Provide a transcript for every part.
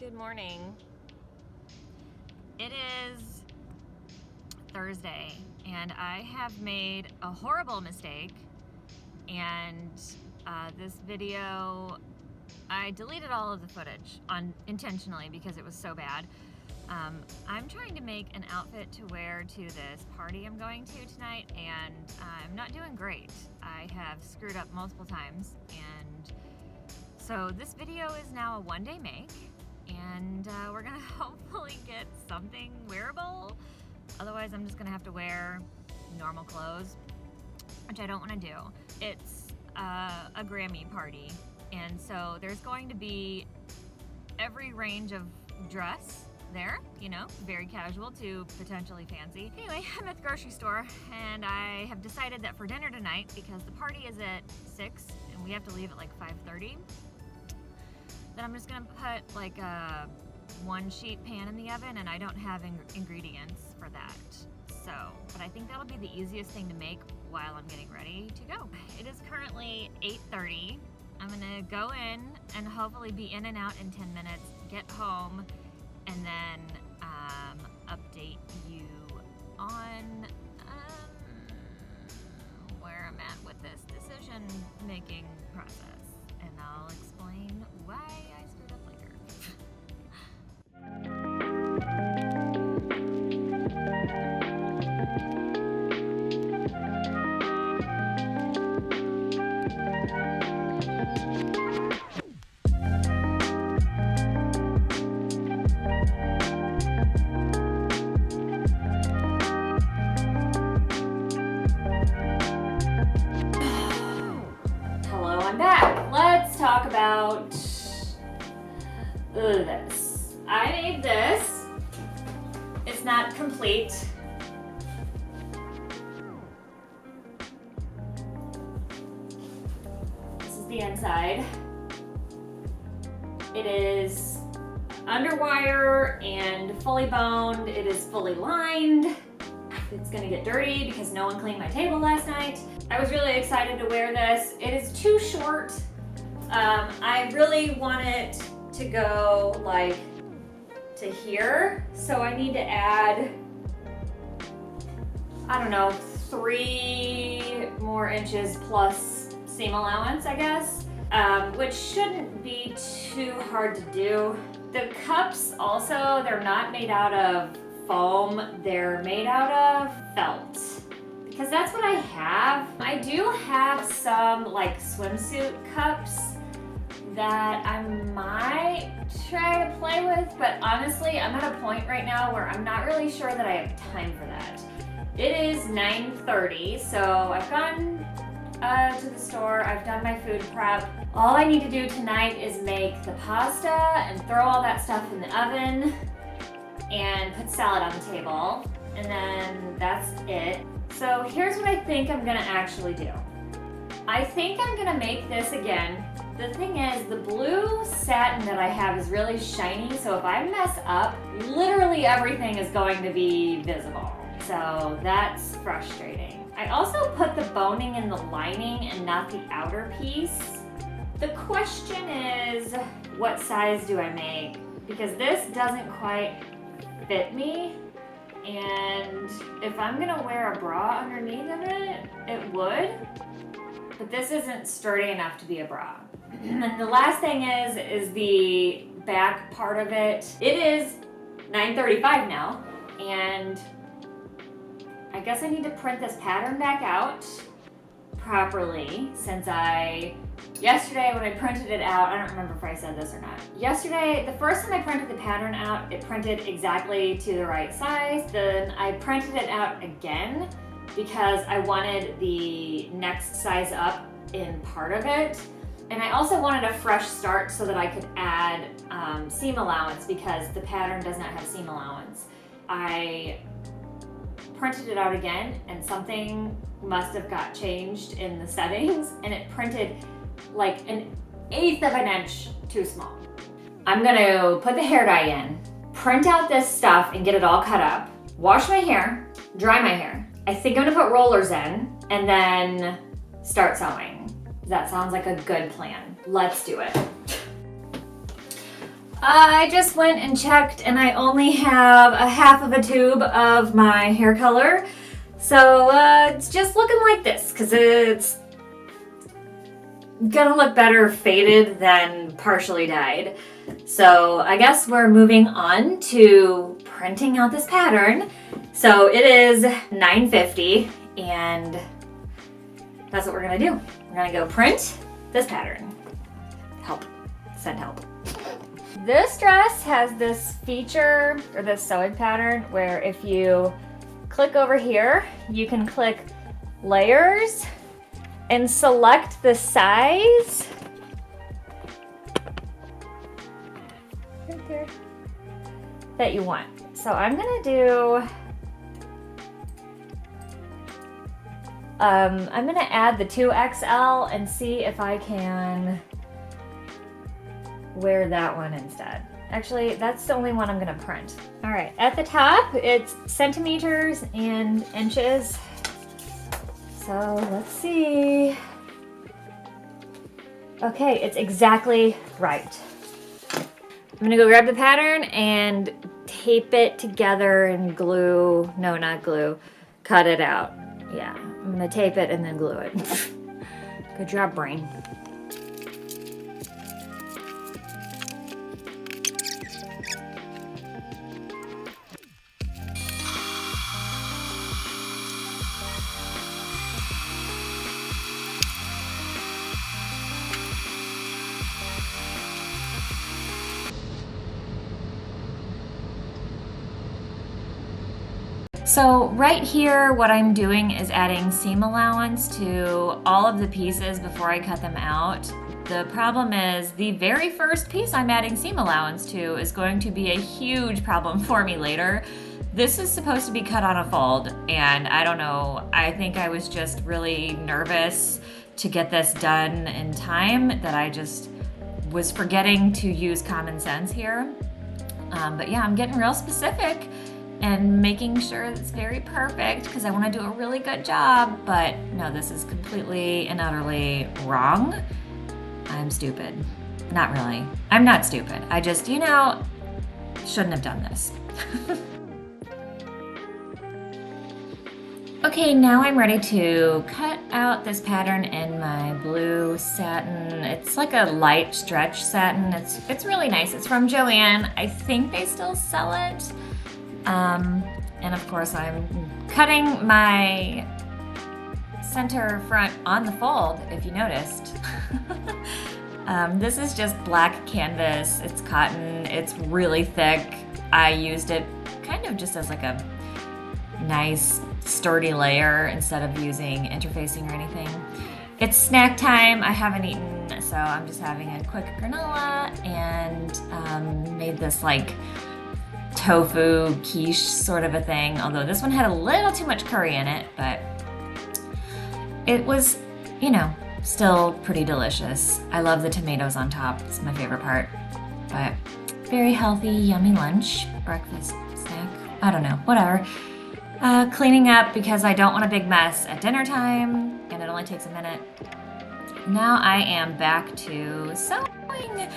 Good morning. It is Thursday and I have made a horrible mistake, and this video, I deleted all of the footage intentionally because it was so bad. I'm trying to make an outfit to wear to this party I'm going to tonight, and I'm not doing great. I have screwed up multiple times, and so this video is now a one-day make, and we're gonna hopefully get something wearable. Otherwise, I'm just gonna have to wear normal clothes, which I don't wanna do. It's a Grammy party, and so there's going to be every range of dress there, you know, very casual to potentially fancy. Anyway, I'm at the grocery store, and I have decided that for dinner tonight, because the party is at 6 and we have to leave at like 5:30, that I'm just gonna put like a 1-sheet pan in the oven, and I don't have ingredients for that. So, but I think that'll be the easiest thing to make while I'm getting ready to go. It is currently 8:30. I'm gonna go in and hopefully be in and out in 10 minutes, get home, and then update you on where I'm at with this decision-making process, and I'll explain why I screwed up later. Hello, I'm back. Let's talk about this. I made this. It's not complete. This is the inside. It is underwire and fully boned. It is fully lined. It's gonna get dirty because no one cleaned my table last night. I was really excited to wear this. It is too short. I really want it to go like to here, so I need to add, I don't know, 3 more inches plus seam allowance, I guess, which shouldn't be too hard to do. The cups also, they're not made out of foam, they're made out of felt, because that's what I have. I do have some like swimsuit cups that I might try to play with, but honestly, I'm at a point right now where I'm not really sure that I have time for that. It is 9:30, so I've gone to the store, I've done my food prep. All I need to do tonight is make the pasta and throw all that stuff in the oven and put salad on the table, and then that's it. So here's what I think I'm gonna actually do. I think I'm gonna make this again. The thing is, the blue satin that I have is really shiny, so if I mess up, literally everything is going to be visible. So that's frustrating. I also put the boning in the lining and not the outer piece. The question is, what size do I make? Because this doesn't quite fit me, and if I'm gonna wear a bra underneath of it, it would, but this isn't sturdy enough to be a bra. And the last thing is the back part of it. It is 9:35 now, and I guess I need to print this pattern back out properly, since yesterday when I printed it out, I don't remember if I said this or not. Yesterday, the first time I printed the pattern out, it printed exactly to the right size. Then I printed it out again because I wanted the next size up in part of it. And I also wanted a fresh start so that I could add seam allowance, because the pattern does not have seam allowance. I printed it out again, and something must have got changed in the settings, and it printed like 1/8 of an inch too small. I'm gonna put the hair dye in, print out this stuff and get it all cut up, wash my hair, dry my hair. I think I'm gonna put rollers in and then start sewing. That sounds like a good plan. Let's do it. I just went and checked and I only have a half of a tube of my hair color. So it's just looking like this because it's gonna look better faded than partially dyed. So I guess we're moving on to printing out this pattern. So it is $9.50 and that's what we're gonna do. We're gonna go print this pattern. Help, send help. This dress has this feature, or this sewing pattern, where if you click over here, you can click layers and select the size right there that you want. So I'm gonna do, I'm gonna add the 2XL and see if I can wear that one instead. Actually, that's the only one I'm gonna print. All right, at the top, it's centimeters and inches. So let's see. Okay, it's exactly right. I'm gonna go grab the pattern and tape it together and glue, no, not glue, cut it out. Yeah, I'm gonna tape it and then glue it. Good job, brain. So right here, what I'm doing is adding seam allowance to all of the pieces before I cut them out. The problem is the very first piece I'm adding seam allowance to is going to be a huge problem for me later. This is supposed to be cut on a fold, and I don't know, I think I was just really nervous to get this done in time that I just was forgetting to use common sense here. But yeah, I'm getting real specific and making sure it's very perfect because I want to do a really good job, but no, this is completely and utterly wrong. I'm stupid. Not really. I'm not stupid. I just, you know, shouldn't have done this. Okay, now I'm ready to cut out this pattern in my blue satin. It's like a light stretch satin. It's really nice. It's from Joann. I think they still sell it. And of course I'm cutting my center front on the fold, if you noticed. This is just black canvas, it's cotton, it's really thick. I used it kind of just as like a nice sturdy layer instead of using interfacing or anything. It's snack time, I haven't eaten, so I'm just having a quick granola and made this like tofu quiche sort of a thing, although this one had a little too much curry in it, but it was, you know, still pretty delicious. I love the tomatoes on top, it's my favorite part, but very healthy, yummy lunch, breakfast, snack, I don't know, whatever. Cleaning up because I don't want a big mess at dinner time, and it only takes a minute. Now I am back to sewing.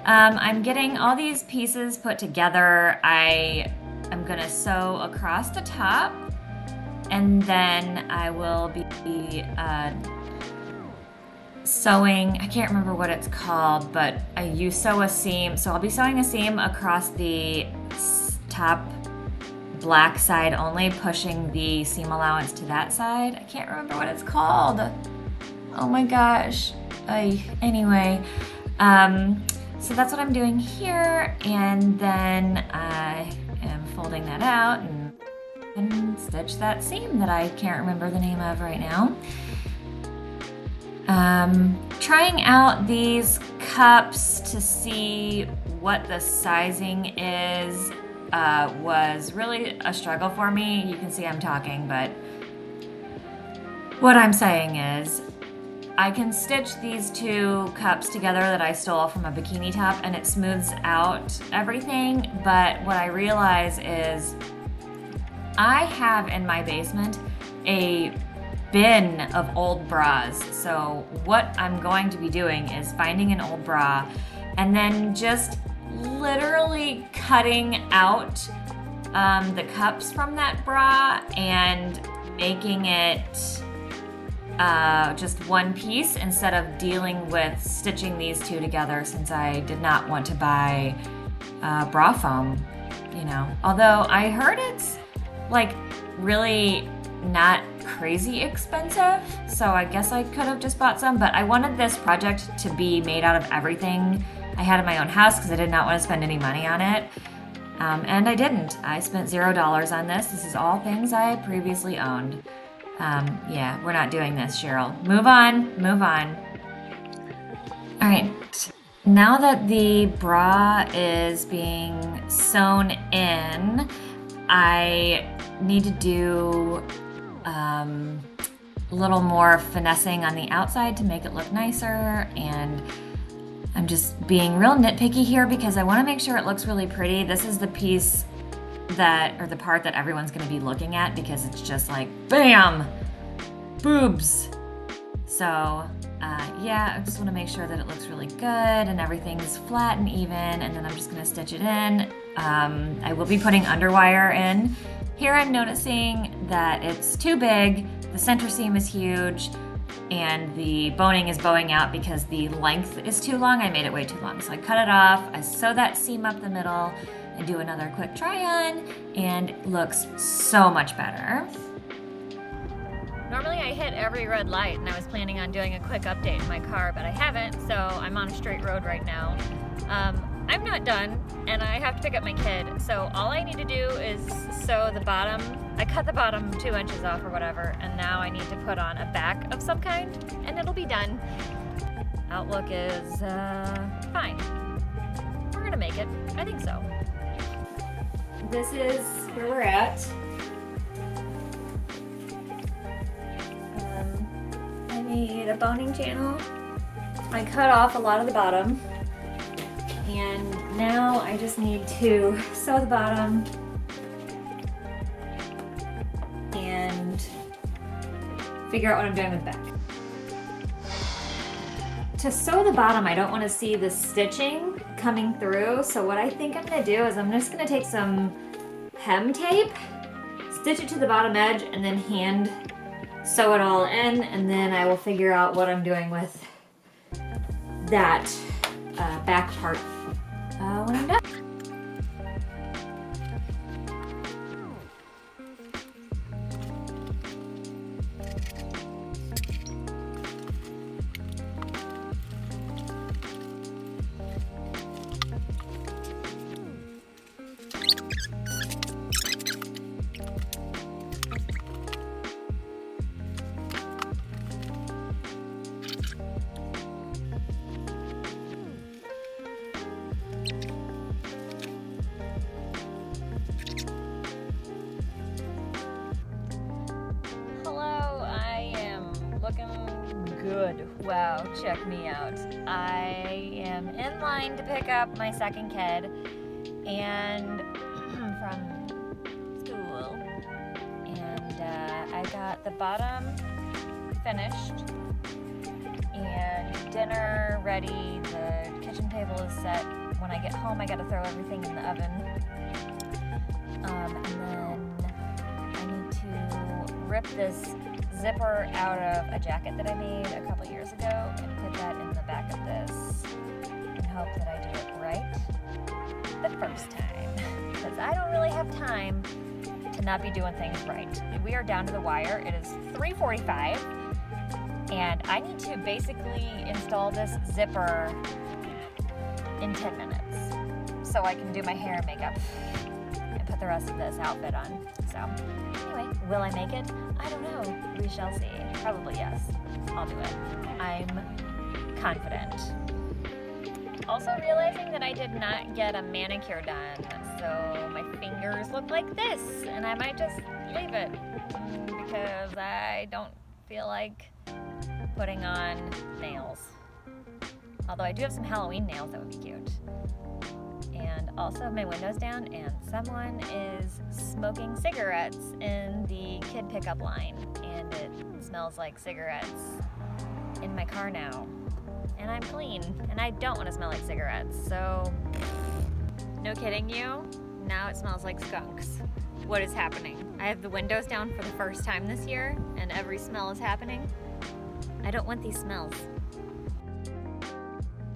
I'm getting all these pieces put together. I am gonna sew across the top, and then I will be sewing, I can't remember what it's called, but you sew a seam. So I'll be sewing a seam across the top black side only, pushing the seam allowance to that side. I can't remember what it's called. Oh my gosh. Anyway, so that's what I'm doing here, and then I am folding that out and stitch that seam that I can't remember the name of right now. Trying out these cups to see what the sizing is was really a struggle for me. You can see I'm talking, but what I'm saying is I can stitch these two cups together that I stole from a bikini top and it smooths out everything, but what I realize is I have in my basement a bin of old bras. So what I'm going to be doing is finding an old bra and then just literally cutting out the cups from that bra and making it just one piece instead of dealing with stitching these two together, since I did not want to buy bra foam, you know. Although I heard it's like really not crazy expensive, so I guess I could have just bought some, but I wanted this project to be made out of everything I had in my own house because I did not want to spend any money on it. And I didn't. I spent $0 on this. This is all things I previously owned. Yeah, we're not doing this, Cheryl. Move on, move on. All right, now that the bra is being sewn in, I need to do a little more finessing on the outside to make it look nicer, and I'm just being real nitpicky here because I want to make sure it looks really pretty. This is the piece that, or the part that everyone's going to be looking at because it's just like, bam, boobs. So yeah, I just want to make sure that it looks really good and everything's flat and even, and then I'm just going to stitch it in. I will be putting underwire in. Here I'm noticing that it's too big, the center seam is huge, and the boning is bowing out because the length is too long. I made it way too long. So I cut it off, I sew that seam up the middle, and do another quick try on, and it looks so much better. Normally I hit every red light, and I was planning on doing a quick update in my car, but I haven't, so I'm on a straight road right now. I'm not done, and I have to pick up my kid, so all I need to do is sew the bottom. I cut the bottom 2 inches off or whatever, and now I need to put on a back of some kind, and it'll be done. Outlook is fine. We're gonna make it. I think so. This is where we're at. I made a boning channel. I cut off a lot of the bottom, and now I just need to sew the bottom and figure out what I'm doing with the back. To sew the bottom, I don't want to see the stitching coming through, so what I think I'm going to do is I'm just going to take some hem tape, stitch it to the bottom edge, and then hand sew it all in, and then I will figure out what I'm doing with that back part when I'm done. Good. Wow, check me out. I am in line to pick up my second kid and from school, and I got the bottom finished and dinner ready. The kitchen table is set. When I get home, I gotta throw everything in the oven, and then I need to rip this zipper out of a jacket that I made a couple years ago and put that in the back of this and hope that I do it right the first time, because I don't really have time to not be doing things right. We are down to the wire. It is 3:45 and I need to basically install this zipper in 10 minutes so I can do my hair and makeup and put the rest of this outfit on. So anyway, will I make it? I don't know. We shall see. Probably yes. I'll do it. I'm confident. Also realizing that I did not get a manicure done, so my fingers look like this, and I might just leave it because I don't feel like putting on nails. Although I do have some Halloween nails that would be cute. And also my window's down and someone is smoking cigarettes in the kid pickup line, and it smells like cigarettes in my car now. And I'm clean and I don't want to smell like cigarettes, so No kidding you, now it smells like skunks. What is happening? I have the windows down for the first time this year, and every smell is happening. I don't want these smells.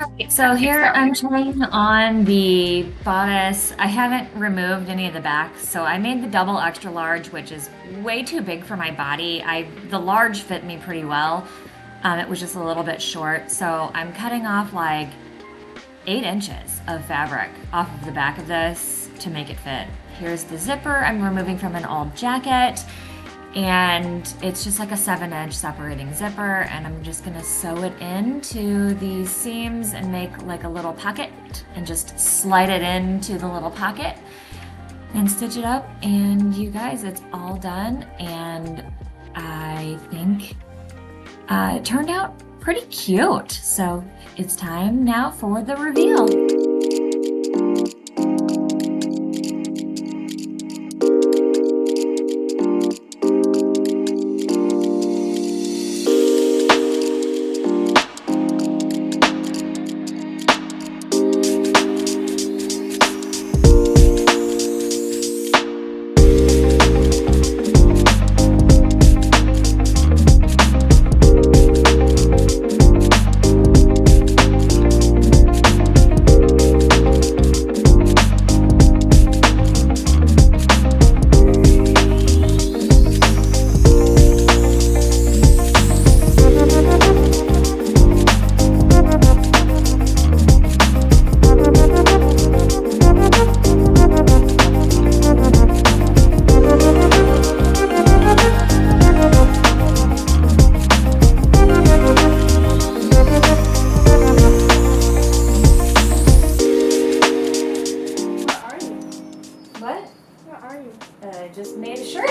Okay, so here I'm trying on the bodice. I haven't removed any of the back, so I made the double extra large, which is way too big for my body. The large fit me pretty well. It was just a little bit short, so I'm cutting off like 8 inches of fabric off of the back of this to make it fit. Here's the zipper I'm removing from an old jacket, and it's just like a 7-inch separating zipper, and I'm just gonna sew it into these seams and make like a little pocket and just slide it into the little pocket and stitch it up. And you guys, it's all done, and I think it turned out pretty cute. So it's time now for the reveal. What? Where are you? I just made a shirt.